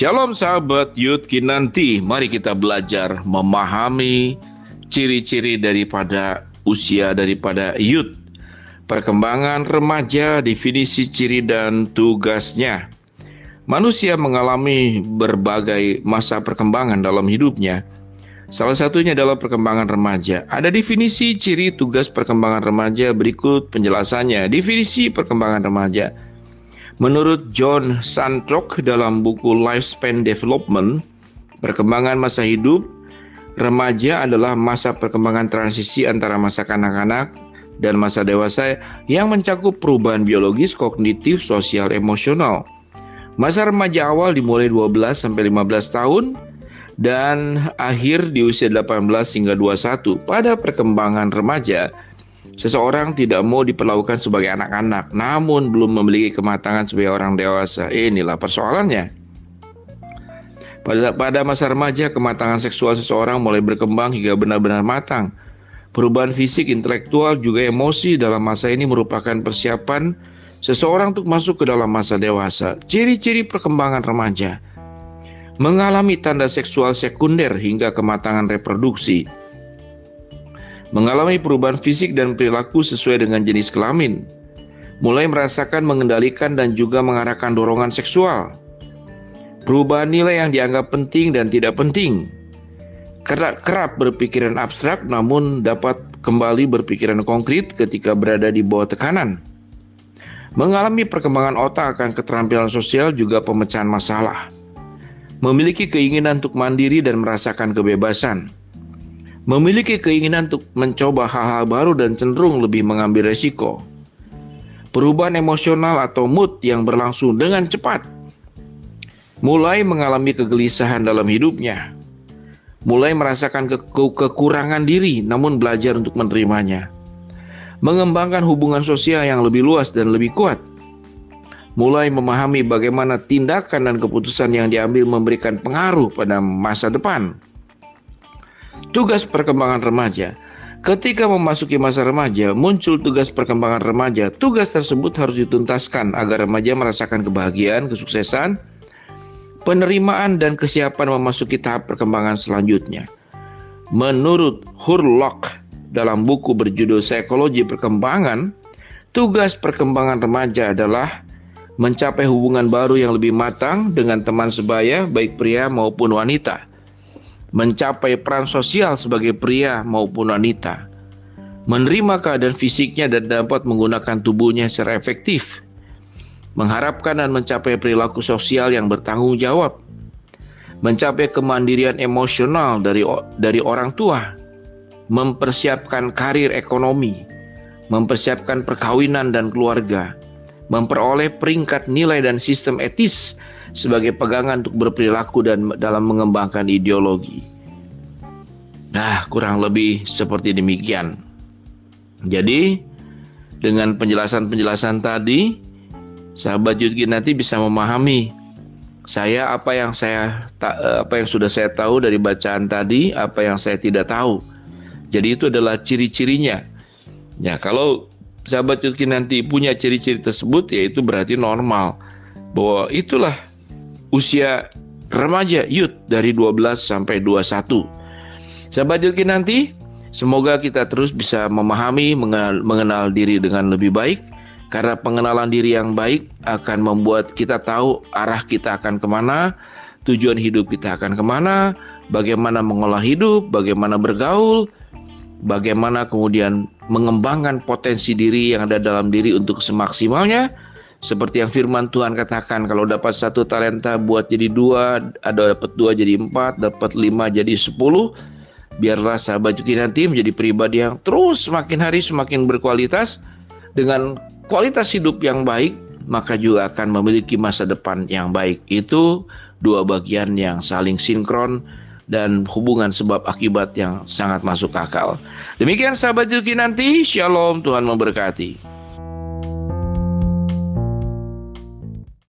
Shalom sahabat Yud Kinanti, mari kita belajar memahami ciri-ciri daripada usia daripada Yud. Perkembangan remaja, definisi ciri dan tugasnya. Manusia mengalami berbagai masa perkembangan dalam hidupnya. Salah satunya adalah perkembangan remaja. Ada definisi ciri tugas perkembangan remaja, berikut penjelasannya. Definisi perkembangan remaja. Menurut John Santrock dalam buku Lifespan Development, perkembangan masa hidup remaja adalah masa perkembangan transisi antara masa kanak-kanak dan masa dewasa yang mencakup perubahan biologis, kognitif, sosial, emosional. Masa remaja awal dimulai 12 sampai 15 tahun dan akhir di usia 18 hingga 21. Pada perkembangan remaja, seseorang tidak mau diperlakukan sebagai anak-anak, namun belum memiliki kematangan sebagai orang dewasa. Inilah persoalannya. Pada masa remaja, kematangan seksual seseorang mulai berkembang hingga benar-benar matang. Perubahan fisik, intelektual, juga emosi dalam masa ini merupakan persiapan seseorang untuk masuk ke dalam masa dewasa. Ciri-ciri perkembangan remaja: mengalami tanda seksual sekunder hingga kematangan reproduksi, mengalami perubahan fisik dan perilaku sesuai dengan jenis kelamin, mulai merasakan, mengendalikan, dan juga mengarahkan dorongan seksual, perubahan nilai yang dianggap penting dan tidak penting, kerap berpikiran abstrak namun dapat kembali berpikiran konkret ketika berada di bawah tekanan, mengalami perkembangan otak akan keterampilan sosial juga pemecahan masalah, memiliki keinginan untuk mandiri dan merasakan kebebasan, memiliki keinginan untuk mencoba hal-hal baru dan cenderung lebih mengambil resiko. Perubahan emosional atau mood yang berlangsung dengan cepat. Mulai mengalami kegelisahan dalam hidupnya. Mulai merasakan kekurangan diri namun belajar untuk menerimanya. Mengembangkan hubungan sosial yang lebih luas dan lebih kuat. Mulai memahami bagaimana tindakan dan keputusan yang diambil memberikan pengaruh pada masa depan. Tugas perkembangan remaja. Ketika memasuki masa remaja, muncul tugas perkembangan remaja. Tugas tersebut harus dituntaskan agar remaja merasakan kebahagiaan, kesuksesan, penerimaan, dan kesiapan memasuki tahap perkembangan selanjutnya. Menurut Hurlock dalam buku berjudul Psikologi Perkembangan, tugas perkembangan remaja adalah mencapai hubungan baru yang lebih matang dengan teman sebaya, baik pria maupun wanita. Mencapai peran sosial sebagai pria maupun wanita, menerima keadaan fisiknya dan dapat menggunakan tubuhnya secara efektif, mengharapkan dan mencapai perilaku sosial yang bertanggung jawab, mencapai kemandirian emosional dari orang tua, mempersiapkan karir ekonomi, mempersiapkan perkawinan dan keluarga, memperoleh peringkat nilai dan sistem etis sebagai pegangan untuk berperilaku dan dalam mengembangkan ideologi. Nah, kurang lebih seperti demikian. Jadi, dengan penjelasan-penjelasan tadi, sahabat Yud Kinanti bisa memahami apa yang sudah saya tahu dari bacaan tadi, apa yang saya tidak tahu. Jadi itu adalah ciri-cirinya. Ya, kalau sahabat Yud Kinanti punya ciri-ciri tersebut, ya itu berarti normal. Bahwa itulah usia remaja Yud dari 12 sampai 21. Sahabat Yud Kinanti, semoga kita terus bisa memahami, mengenal diri dengan lebih baik. Karena pengenalan diri yang baik akan membuat kita tahu arah kita akan kemana, tujuan hidup kita akan kemana, bagaimana mengolah hidup, bagaimana bergaul, bagaimana kemudian mengembangkan potensi diri yang ada dalam diri untuk semaksimalnya. Seperti yang firman Tuhan katakan, kalau dapat 1 talenta buat jadi 2, ada dapat 2 jadi 4, dapat 5 jadi 10. Biarlah sahabat Yud Kinanti menjadi pribadi yang terus semakin hari semakin berkualitas. Dengan kualitas hidup yang baik, maka juga akan memiliki masa depan yang baik. Itu dua bagian yang saling sinkron dan hubungan sebab akibat yang sangat masuk akal. Demikian sahabat Yud Kinanti, Shalom, Tuhan memberkati.